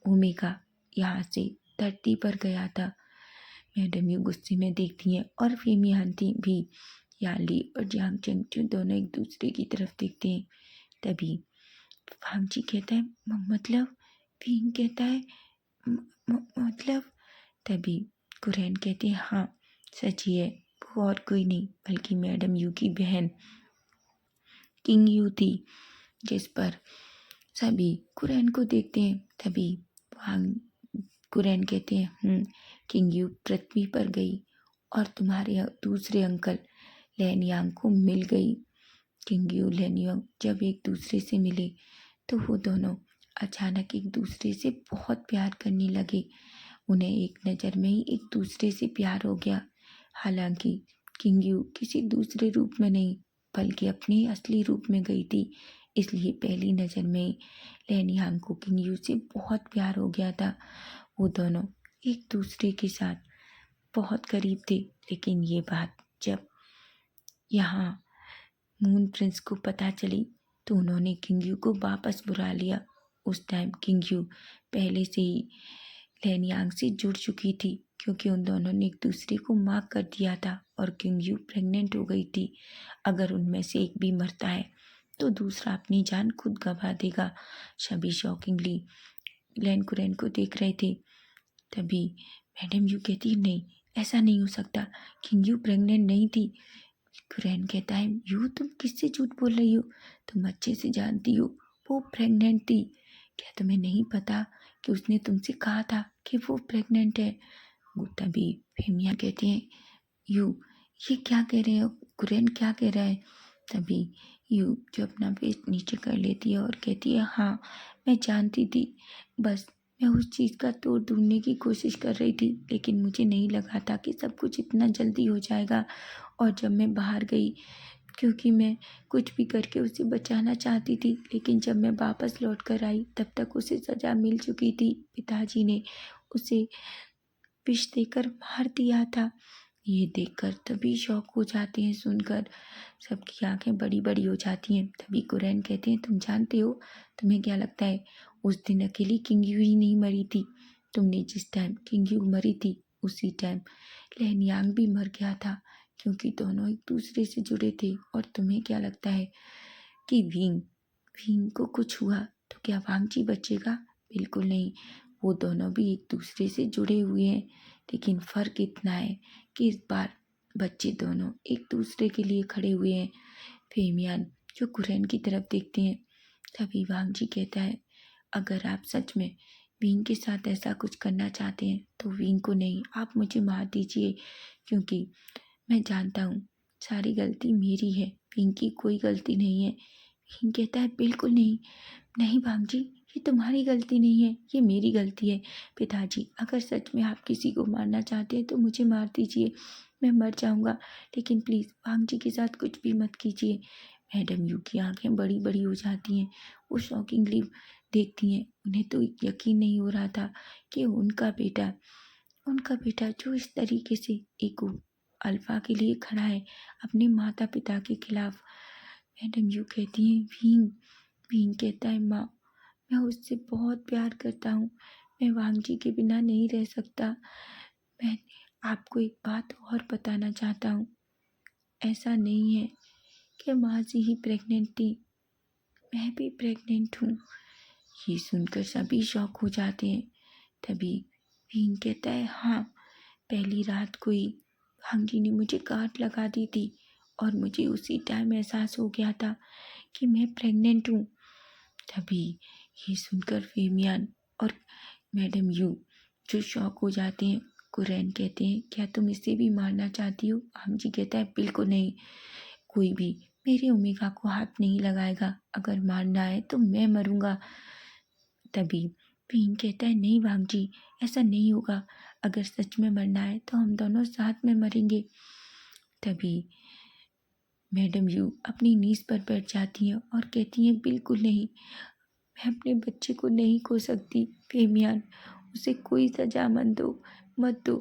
ओमेगा यहाँ से धरती पर गया था। मैडम यू गुस्से में देखती हैं और फेमी हांती भी, याली और जियांग चंगचू दोनों एक दूसरे की तरफ देखते हैं। तभी फांगजी कहता है, मतलब? विंग कहता है, मतलब? तभी कुरैन कहते हैं, हाँ, सच ही है, वो और कोई नहीं बल्कि मैडम यू की बहन किंग यू थी, जिस पर सभी कुरैन को देखते हैं। तभी वांग कुरैन कहते हैं, किंग यू पृथ्वी पर गई और तुम्हारे दूसरे अंकल लैनयांग को मिल गई। किंग यू लैनयांग जब एक दूसरे से मिले तो वो दोनों अचानक एक दूसरे से बहुत प्यार करने लगे। उन्हें एक नज़र में ही एक दूसरे से प्यार हो गया। हालांकि किंग यू किसी दूसरे रूप में नहीं बल्कि अपने असली रूप में गई थी, इसलिए पहली नज़र में ही लैनयांग को किंग यू से बहुत प्यार हो गया था। वो दोनों एक दूसरे के साथ बहुत करीब थे, लेकिन ये बात जब यहाँ मून प्रिंस को पता चली तो उन्होंने किंग यू को वापस बुला लिया। उस टाइम किंग यू पहले से ही लैनयांग से जुड़ चुकी थी, क्योंकि उन दोनों ने एक दूसरे को माफ कर दिया था और किंग यू प्रेग्नेंट हो गई थी। अगर उनमें से एक भी मरता है तो दूसरा अपनी जान खुद गंवा देगा। सभी शॉकिंगली लैन कुरैन को देख रहे थे। तभी मैडम यू कहती, नहीं, ऐसा नहीं हो सकता, किंग यू प्रेग्नेंट नहीं थी। कुरैन कहता है, यू तुम किससे झूठ बोल रही हो? तुम अच्छे से जानती हो वो प्रेग्नेंट थी। क्या तुम्हें नहीं पता कि उसने तुमसे कहा था कि वो प्रेग्नेंट है? तभी फेमिया कहते हैं, यू ये क्या कह रहे हो? कुरैन क्या कह रहा है? तभी यू जो अपना फेस नीचे कर लेती है और कहती है, हाँ, मैं जानती थी, बस मैं उस चीज़ का तोड़ ढूंढने की कोशिश कर रही थी, लेकिन मुझे नहीं लगा था कि सब कुछ इतना जल्दी हो जाएगा। और जब मैं बाहर गई, क्योंकि मैं कुछ भी करके उसे बचाना चाहती थी, लेकिन जब मैं वापस लौट कर आई तब तक उसे सज़ा मिल चुकी थी। पिताजी ने उसे विष देकर मार दिया था। ये देखकर तभी शौक हो जाते हैं, सुनकर सबकी आंखें बड़ी बड़ी हो जाती हैं। तभी कुरैन कहते हैं, तुम जानते हो, तुम्हें क्या लगता है उस दिन अकेली किंग यू ही नहीं मरी थी? तुमने जिस टाइम किंग यू मरी थी उसी टाइम लैनयांग भी मर गया था, क्योंकि दोनों एक दूसरे से जुड़े थे। और तुम्हें क्या लगता है कि विंग भीम को कुछ हुआ तो क्या वांगजी बचेगा? बिल्कुल नहीं। वो दोनों भी एक दूसरे से जुड़े हुए हैं, लेकिन फ़र्क इतना है कि इस बार बच्चे दोनों एक दूसरे के लिए खड़े हुए हैं। फेमियान जो कुरैन की तरफ देखते हैं, तभी वांगजी कहता है, अगर आप सच में विंग के साथ ऐसा कुछ करना चाहते हैं तो विंग को नहीं, आप मुझे मार दीजिए, क्योंकि मैं जानता हूँ सारी गलती मेरी है, विंग की कोई गलती नहीं है। विंग कहता है, बिल्कुल नहीं, नहीं वांगजी, ये तुम्हारी गलती नहीं है, ये मेरी गलती है। पिताजी, अगर सच में आप किसी को मारना चाहते हैं तो मुझे मार दीजिए, मैं मर जाऊंगा, लेकिन प्लीज़ वांगजी के साथ कुछ भी मत कीजिए। मैडम यू की आंखें बड़ी बड़ी हो जाती हैं। वो शॉकिंगली देखती हैं। उन्हें तो यकीन नहीं हो रहा था कि उनका बेटा जो इस तरीके से एक अल्फा के लिए खड़ा है अपने माता पिता के खिलाफ। मैडम यू कहती हैं, भीम। भीम कहता है, माँ, मैं उससे बहुत प्यार करता हूँ, मैं वांगजी के बिना नहीं रह सकता। मैं आपको एक बात और बताना चाहता हूँ, ऐसा नहीं है कि माजी ही प्रेग्नेंट थी, मैं भी प्रेग्नेंट हूँ। ये सुनकर सभी शॉक हो जाते हैं। तभी भीम कहता है, हाँ, पहली रात को ही वांगजी ने मुझे गांठ लगा दी थी और मुझे उसी टाइम एहसास हो गया था कि मैं प्रेग्नेंट हूँ। तभी ये सुनकर फेमियान और मैडम यू जो शॉक हो जाते हैं। कुरैन कहते हैं, क्या तुम इसे भी मारना चाहती हो? हमजी कहता है, बिल्कुल नहीं, कोई भी मेरे ओमेगा को हाथ नहीं लगाएगा, अगर मारना है तो मैं मरूंगा। तभी भीम कहता है, नहीं वांगजी, ऐसा नहीं होगा, अगर सच में मरना है तो हम दोनों साथ में मरेंगे। तभी मैडम यू अपनी नीज पर बैठ जाती हैं और कहती हैं, बिल्कुल नहीं, मैं अपने बच्चे को नहीं खो सकती। फेमियान, उसे कोई सजा मत दो।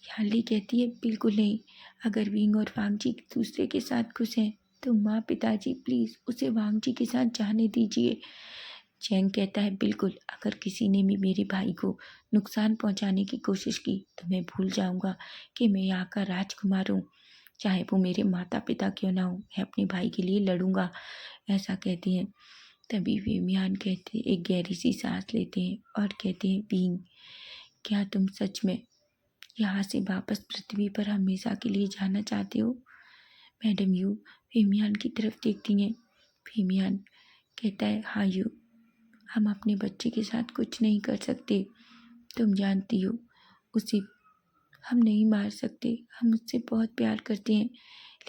याली कहती है, बिल्कुल नहीं, अगर विंग और वांगजी एक दूसरे के साथ खुश हैं तो माँ पिताजी प्लीज़ उसे वांगजी के साथ जाने दीजिए। चैंग कहता है, बिल्कुल, अगर किसी ने भी मेरे भाई को नुकसान पहुंचाने की कोशिश की तो मैं भूल जाऊंगा कि मैं यहाँ का राजकुमार हूँ, चाहे वो मेरे माता पिता क्यों ना हो, मैं अपने भाई के लिए लड़ूंगा, ऐसा कहती हैं। तभी फेमियान कहते, एक गहरी सी सांस लेते हैं और कहते हैं, बींग, क्या तुम सच में यहाँ से वापस पृथ्वी पर हमेशा के लिए जाना चाहते हो? मैडम यू फेमियान की तरफ देखती हैं। फेमियान कहता है, हाँ यू, हम अपने बच्चे के साथ कुछ नहीं कर सकते, तुम जानती हो, उसे हम नहीं मार सकते, हम उससे बहुत प्यार करते हैं,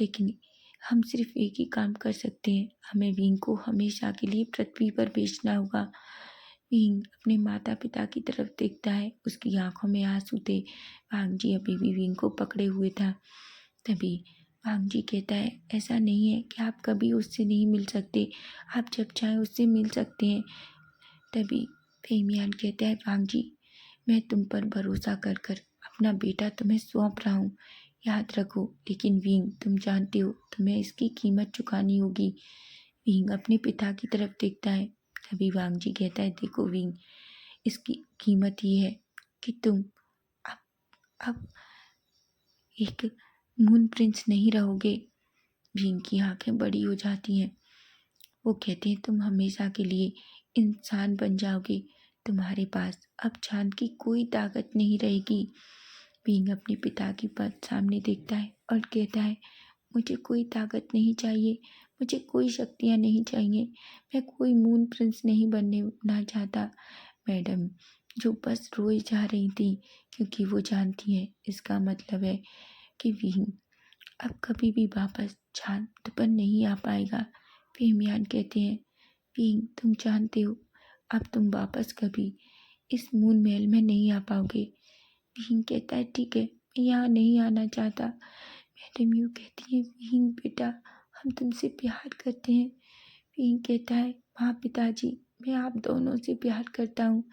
लेकिन हम सिर्फ एक ही काम कर सकते हैं, हमें विंग को हमेशा के लिए पृथ्वी पर भेजना होगा। विंग अपने माता पिता की तरफ देखता है, उसकी आंखों में आंसू थे। वांगजी अभी भी विंग को पकड़े हुए था। तभी वांगजी कहता है, ऐसा नहीं है कि आप कभी उससे नहीं मिल सकते, आप जब चाहें उससे मिल सकते हैं। तभी फेमियान कहता है, वांगजी, मैं तुम पर भरोसा कर कर अपना बेटा तुम्हें सौंप रहा हूँ, याद रखो, लेकिन विंग, तुम जानते हो तुम्हें इसकी कीमत चुकानी होगी। विंग अपने पिता की तरफ देखता है। तभी वांगजी कहता है, देखो विंग, इसकी कीमत ये है कि तुम अब अब एक मून प्रिंस नहीं रहोगे। विंग की आंखें बड़ी हो जाती हैं। वो कहते हैं, तुम हमेशा के लिए इंसान बन जाओगे, तुम्हारे पास अब चांद की कोई ताकत नहीं रहेगी। विंग अपने पिता की बात सामने देखता है और कहता है, मुझे कोई ताकत नहीं चाहिए, मुझे कोई शक्तियाँ नहीं चाहिए, मैं कोई मून प्रिंस नहीं बनना चाहता। मैडम जो बस रोए जा रही थी, क्योंकि वो जानती हैं इसका मतलब है कि विंग अब कभी भी वापस चांद पर नहीं आ पाएगा। फेमियान कहते हैं, विंग, तुम जानते हो अब तुम वापस कभी इस मून महल में नहीं आ पाओगे। विंग कहता है, ठीक है, मैं यहाँ नहीं आना चाहता। मैडम यू कहती है, विंग बेटा, हम तुमसे प्यार करते हैं। विंग कहता है, हाँ पिताजी, मैं आप दोनों से प्यार करता हूँ,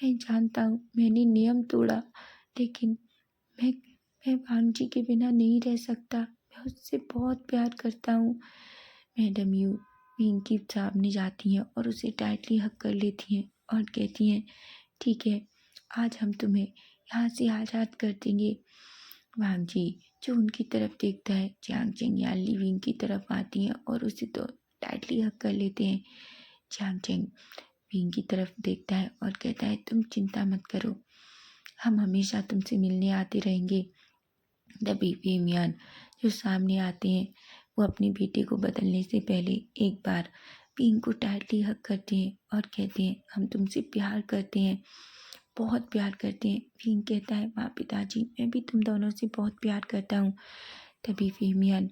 मैं जानता हूँ मैंने नियम तोड़ा, लेकिन मैं मैं वांगजी के बिना नहीं रह सकता, मैं उससे बहुत प्यार करता हूँ। मैडम यू विंग की सामने जाती हैं और उसे टाइटली हक कर लेती हैं और कहती हैं, ठीक है, आज हम तुम्हें यहाँ से आज़ाद कर देंगे। वांगजी जो उनकी तरफ देखता है, जियांग चिंग याली विंग की तरफ आती हैं और उसे तो टाइटली हक कर लेते हैं। जियांग चेंग विंग की तरफ देखता है और कहता है तुम चिंता मत करो, हम हमेशा तुमसे मिलने आते रहेंगे। तभी फेमियान जो सामने आते हैं वो अपने बेटे को बदलने से पहले एक बार विंग को टाइटली हग करते हैं और कहते हैं हम तुमसे प्यार करते हैं, बहुत प्यार करते हैं। विंग कहता है माँ पिताजी मैं भी तुम दोनों से बहुत प्यार करता हूँ। तभी फेमियान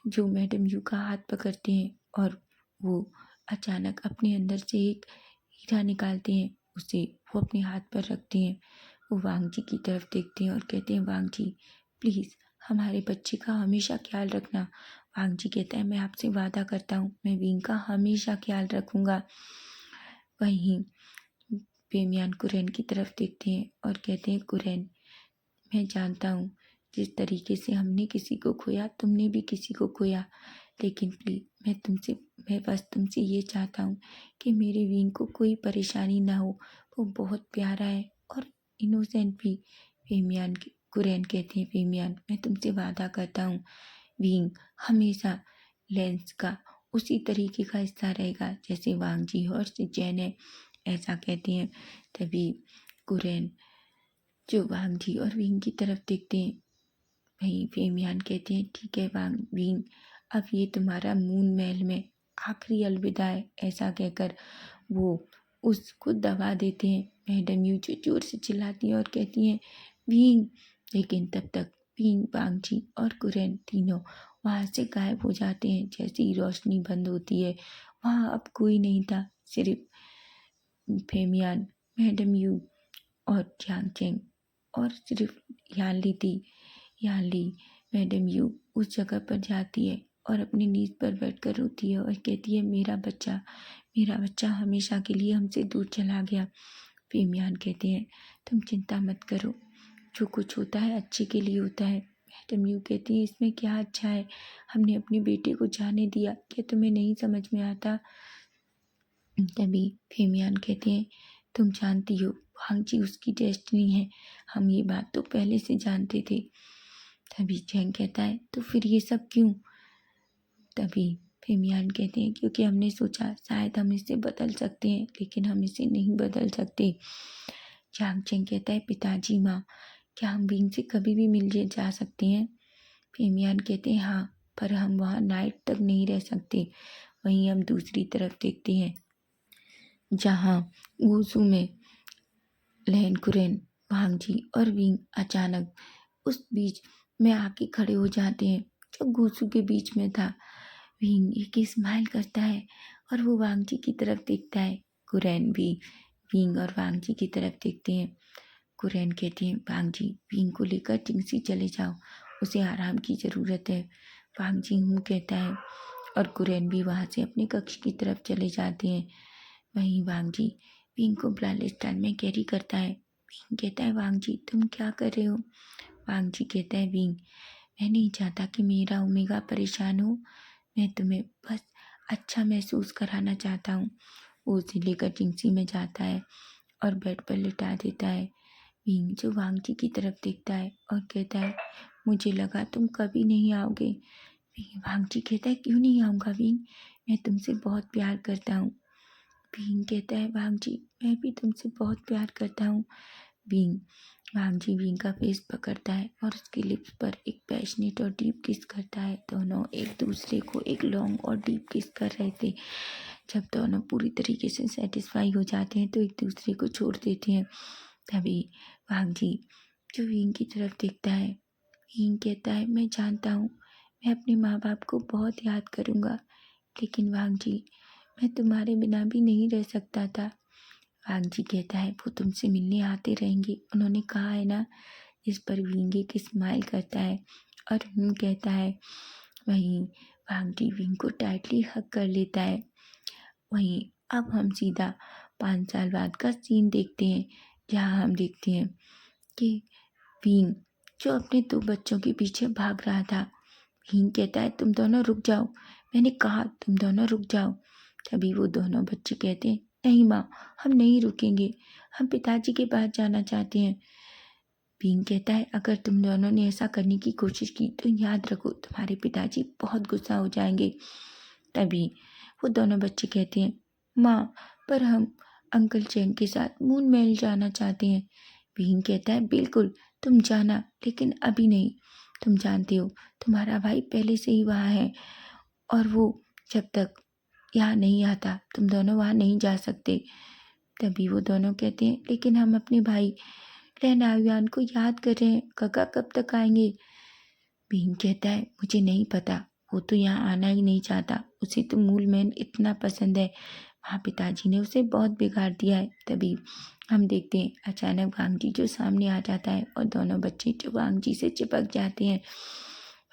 जो मैडम यू का हाथ पकड़ते हैं और वो अचानक अपने अंदर से एक हीरा निकालते हैं, उसे वो अपने हाथ पर रखते हैं। वो वांग जी की तरफ देखते हैं और कहते हैं वांग जी प्लीज़ हमारे बच्चे का हमेशा ख्याल रखना। वांग जी कहता है मैं आपसे वादा करता हूँ मैं विंग का हमेशा ख्याल रखूँगा। वहीं फेमियान कुरैन की तरफ देखते हैं और कहते हैं कुरैन मैं जानता हूँ जिस तरीके से हमने किसी को खोया तुमने भी किसी को खोया, लेकिन प्लीज मैं बस तुमसे ये चाहता हूँ कि मेरे विंग को कोई परेशानी ना हो, वो बहुत प्यारा है और इनोसेंट भी। कुरैन कहते हैं फेमियान मैं तुमसे वादा करता हूँ विंग हमेशा लेंस का उसी तरीके का हिस्सा रहेगा जैसे वांग जी और जैन है, ऐसा कहते हैं। तभी कुरैन जो वांग जी और विंग की तरफ देखते हैं, वहीं फेमियान कहते हैं ठीक है वांग विंग अब ये तुम्हारा मून महल में आखिरी अलविदा है। ऐसा कहकर वो उसको दबा देते हैं। मैडम यू जो जोर से चिल्लाती हैं और कहती हैं विंग, लेकिन तब तक विंग वांग जी और कुरैन तीनों वहाँ से गायब हो जाते हैं। जैसे ही रोशनी बंद होती है वहाँ अब कोई नहीं था, सिर्फ फेमियान मैडम यू और जियांग चेंग और सिर्फ यानली थी। यानली मैडम यू उस जगह पर जाती है और अपनी नीज पर बैठकर रोती है और कहती है मेरा बच्चा हमेशा के लिए हमसे दूर चला गया। फेमियान कहते हैं तुम चिंता मत करो, जो कुछ होता है अच्छे के लिए होता है। मैडम यू कहती है इसमें क्या अच्छा है, हमने अपने बेटे को जाने दिया, क्या तुम्हें नहीं समझ में आता। तभी फेमियान कहते हैं तुम जानती हो वांग जी उसकी डेस्टिनी है, हम ये बात तो पहले से जानते थे। तभी चैंग कहता है तो फिर ये सब क्यों। तभी फेमियान कहते हैं क्योंकि हमने सोचा शायद हम इसे बदल सकते हैं लेकिन हम इसे नहीं बदल सकते। चांग चैंग कहता है पिताजी माँ क्या हम विंग से कभी भी मिल जा सकते हैं। फेमियान कहते हैं हाँ, पर हम वहाँ नाइट तक नहीं रह सकते। वहीं हम दूसरी तरफ देखते हैं जहाँ वुसू में लहन कुरैन वांग जी और विंग अचानक उस बीच में आके खड़े हो जाते हैं जो गुसू के बीच में था। विंग एक स्माइल करता है और वो वांग जी की तरफ देखता है। कुरैन भी विंग और वांग जी की तरफ देखते हैं। कुरैन कहते हैं वांग जी विंग को लेकर टिंगसी चले जाओ, उसे आराम की ज़रूरत है। वांग जी हूँ कहता है और कुरैन भी वहाँ से अपने कक्ष की तरफ चले जाते हैं। वहीं वांग जी विंग को ब्लालिस्तान में कैरी करता है। विंग कहता है वांग जी तुम क्या कर रहे हो। वांग जी कहता है विंग मैं नहीं चाहता कि मेरा ओमेगा परेशान हो, मैं तुम्हें बस अच्छा महसूस कराना चाहता हूँ। वो उसे लेकर जिंगसी में जाता है और बेड पर लिटा देता है। विंग जो वांग जी की तरफ देखता है और कहता है मुझे लगा तुम कभी नहीं आओगे। वांग जी कहता है क्यों नहीं आऊँगा विंग, मैं तुमसे बहुत प्यार करता हूँ। विंग कहता है वांग जी मैं भी तुमसे बहुत प्यार करता हूँ। विंग वांग जी विंग का फेस पकड़ता है और उसके लिप्स पर एक पैशनेट और डीप किस करता है। दोनों एक दूसरे को एक लॉन्ग और डीप किस कर रहे थे। जब दोनों पूरी तरीके से सेटिस्फाई हो जाते हैं तो एक दूसरे को छोड़ देते हैं। तभी वांग जी जो विंग की तरफ देखता है, विंग कहता है मैं जानता हूँ मैं अपने माँ बाप को बहुत याद करूँगा, लेकिन वांग जी मैं तुम्हारे बिना भी नहीं रह सकता था। वांग जी कहता है वो तुमसे मिलने आते रहेंगे, उन्होंने कहा है ना। इस पर विंग एक स्माइल करता है और कहता है। वहीं वांग जी विंग को टाइटली हग कर लेता है। वहीं अब हम सीधा 5 साल बाद का सीन देखते हैं जहाँ हम देखते हैं कि विंग जो अपने 2 बच्चों के पीछे भाग रहा था, विंग कहता है तुम दोनों रुक जाओ, मैंने कहा तुम दोनों रुक जाओ। तभी वो दोनों बच्चे कहते हैं नहीं माँ हम नहीं रुकेंगे, हम पिताजी के पास जाना चाहते हैं। विंग कहता है अगर तुम दोनों ने ऐसा करने की कोशिश की तो याद रखो तुम्हारे पिताजी बहुत गुस्सा हो जाएंगे। तभी वो दोनों बच्चे कहते हैं माँ, पर हम अंकल चेंग के साथ मून महल जाना चाहते हैं। विंग कहता है, बिल्कुल तुम जाना, लेकिन अभी नहीं। तुम जानते हो तुम्हारा भाई पहले से ही वहाँ है, और वो जब तक यहाँ नहीं आता तुम दोनों वहाँ नहीं जा सकते। तभी वो दोनों कहते हैं, लेकिन हम अपने भाई लैन आयुआन को याद कर रहे हैं, काका कब तक आएंगे। भीम कहता है, मुझे नहीं पता, वो तो यहाँ आना ही नहीं चाहता, उसे तो मूल मैन इतना पसंद है, वहाँ पिताजी ने उसे बहुत बिगाड़ दिया है। तभी हम देखते हैं अचानक वांगजी जो सामने आ जाता है और दोनों बच्चे जो वांगजी से चिपक जाते हैं।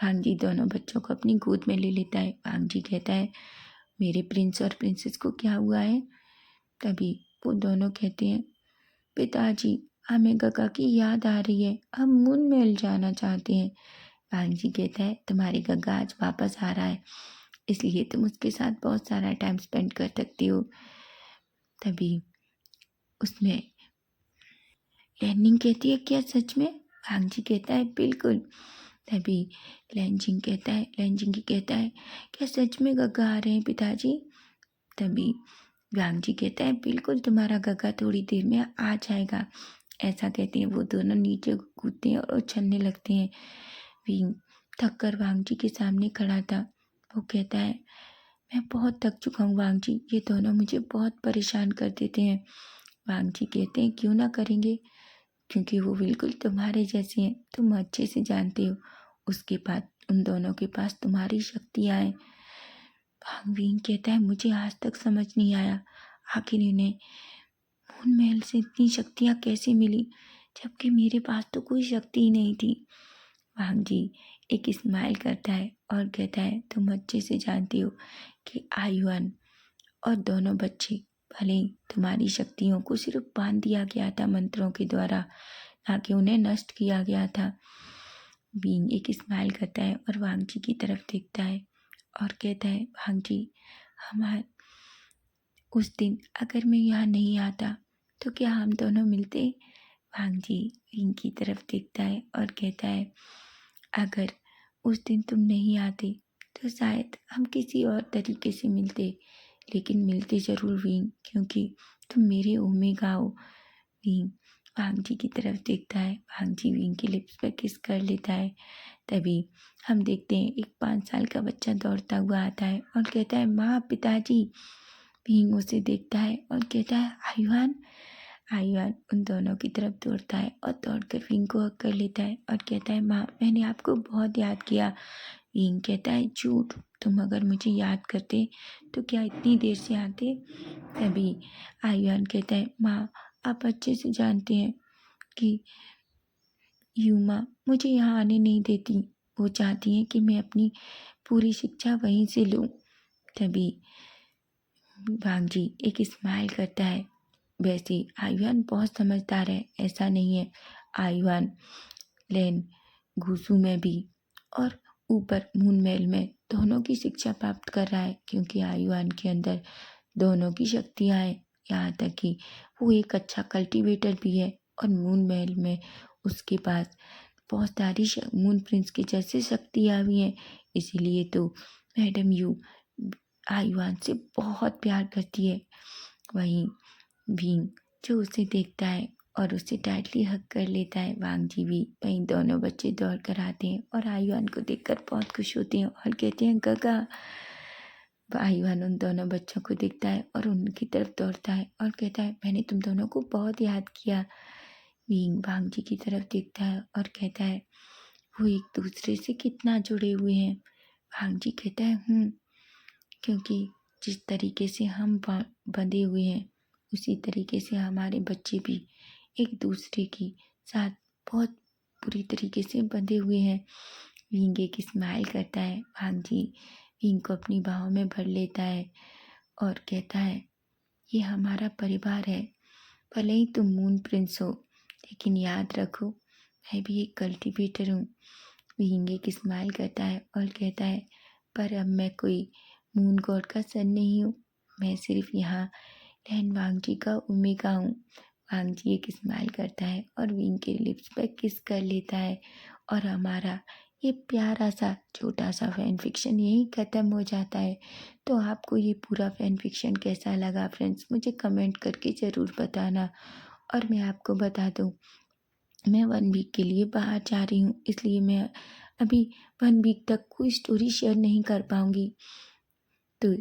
वांगजी दोनों बच्चों को अपनी गोद में ले लेता है। वांगजी कहता है, मेरे प्रिंस और प्रिंसेस को क्या हुआ है। तभी वो दोनों कहते हैं, पिताजी हमें गगा की याद आ रही है, हम मून महल जाना चाहते हैं। वांगजी कहता है, तुम्हारी गगा आज वापस आ रहा है, इसलिए तुम उसके साथ बहुत सारा टाइम स्पेंड कर सकती हो। तभी उसमें लैनिंग कहती है, क्या सच में। वांगजी कहता है, बिल्कुल। तभी लैनजिंग कहता है, क्या सच में गगा आ रहे हैं पिताजी। तभी वांगजी कहता है, बिल्कुल तुम्हारा गगा थोड़ी देर में आ जाएगा। ऐसा कहते हैं वो दोनों नीचे कूदते हैं और उछलने लगते हैं। विंग थक कर वांगजी के सामने खड़ा था। वो कहता है, मैं बहुत थक चुका हूँ वांगजी, ये दोनों मुझे बहुत परेशान कर देते हैं। वांगजी कहते हैं, क्यों ना करेंगे, क्योंकि वो बिल्कुल तुम्हारे जैसे हैं, तुम अच्छे से जानते हो। उसके बाद उन दोनों के पास तुम्हारी शक्तियाँ हैं। वांग विंग कहता है, मुझे आज तक समझ नहीं आया, आखिर इन्हें मून महल से इतनी शक्तियाँ कैसे मिली, जबकि मेरे पास तो कोई शक्ति ही नहीं थी। वांगजी एक स्माइल करता है और कहता है, तुम अच्छे से जानते हो कि आयुआन और दोनों बच्चे, भले ही तुम्हारी शक्तियों को सिर्फ बांध दिया गया था मंत्रों के द्वारा, ना कि उन्हें नष्ट किया गया था। बींग एक स्माइल करता है और वांगजी की तरफ देखता है और कहता है, वांगजी हमारे उस दिन अगर मैं यहाँ नहीं आता तो क्या हम दोनों मिलते। वांगजी विंग की तरफ देखता है और कहता है, अगर उस दिन तुम नहीं आते तो शायद हम किसी और तरीके से मिलते, लेकिन मिलते ज़रूर विंग, क्योंकि तुम मेरे ओमेगा हो। विंग वांगजी की तरफ देखता है, वांगजी विंग के लिप्स पर किस कर लेता है। तभी हम देखते हैं एक 5 साल का बच्चा दौड़ता हुआ आता है और कहता है, माँ, पिताजी। विंग उसे देखता है और कहता है, आयुआन। आयुआन उन दोनों की तरफ दौड़ता है और दौड़कर विंग को हक कर लेता है और कहता है, माँ, मैंने आपको बहुत याद किया। विंग कहता है, झूठ, तुम अगर मुझे याद करते तो क्या इतनी देर से आते। तभी आयुआन कहता है, माँ, आप अच्छे से जानते हैं कि यूमा मुझे यहाँ आने नहीं देती, वो चाहती हैं कि मैं अपनी पूरी शिक्षा वहीं से लूँ। तभी वांगजी एक स्माइल करता है। वैसे आयुआन बहुत समझदार है, ऐसा नहीं है। आयुआन लैन घूसू में भी और ऊपर मून महल में दोनों की शिक्षा प्राप्त कर रहा है, क्योंकि आयुआन के अंदर दोनों की शक्तियाँ हैं। यहाँ तक कि वो एक अच्छा कल्टीवेटर भी है और मून महल में उसके पास बहुत सारी मून प्रिंस की जैसे शक्तियाँ भी हैं। इसीलिए तो मैडम यू आयुआन से बहुत प्यार करती है। वहीं भीम जो उसे देखता है और उसे टाइटली हग कर लेता है। वांगजी भी वहीं दोनों बच्चे दौड़ कर आते हैं और आयुआन को देखकर बहुत खुश होते हैं और कहते हैं, गगा। आयुआन उन दोनों बच्चों को देखता है और उनकी तरफ दौड़ता है और कहता है, मैंने तुम दोनों को बहुत याद किया। विंग वांगजी की तरफ देखता है और कहता है, वो एक दूसरे से कितना जुड़े हुए हैं। वांगजी कहता है, क्योंकि जिस तरीके से हम बंधे हुए हैं उसी तरीके से हमारे बच्चे भी एक दूसरे के साथ बहुत बुरी तरीके से बंधे हुए हैं। विंग एक स्माइल करता है। वांगजी विंग को अपनी बाहों में भर लेता है और कहता है, ये हमारा परिवार है, भले ही तुम मून प्रिंस हो, लेकिन याद रखो मैं भी एक कल्टीवेटर हूँ। विंग एक स्माइल करता है और कहता है, पर अब मैं कोई मून गॉड का सन नहीं हूँ, मैं सिर्फ यहाँ लैन वांगजी का ओमेगा हूँ। वांगजी एक स्माइल करता है और विंग के लिप्स पर किस कर लेता है और हमारा ये प्यारा सा छोटा सा फैन फिक्शन यहीं ख़त्म हो जाता है। तो आपको ये पूरा फैन फिक्शन कैसा लगा फ्रेंड्स, मुझे कमेंट करके ज़रूर बताना। और मैं आपको बता दूँ, मैं 1 वीक के लिए बाहर जा रही हूँ, इसलिए मैं अभी 1 वीक तक कोई स्टोरी शेयर नहीं कर पाऊँगी। तो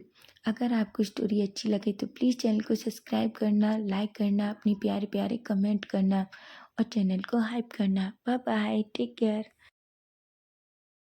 अगर आपको स्टोरी अच्छी लगे तो प्लीज़ चैनल को सब्सक्राइब करना, लाइक करना, अपने प्यारे-प्यारे कमेंट करना और चैनल को हाइप करना। Bye bye, take care.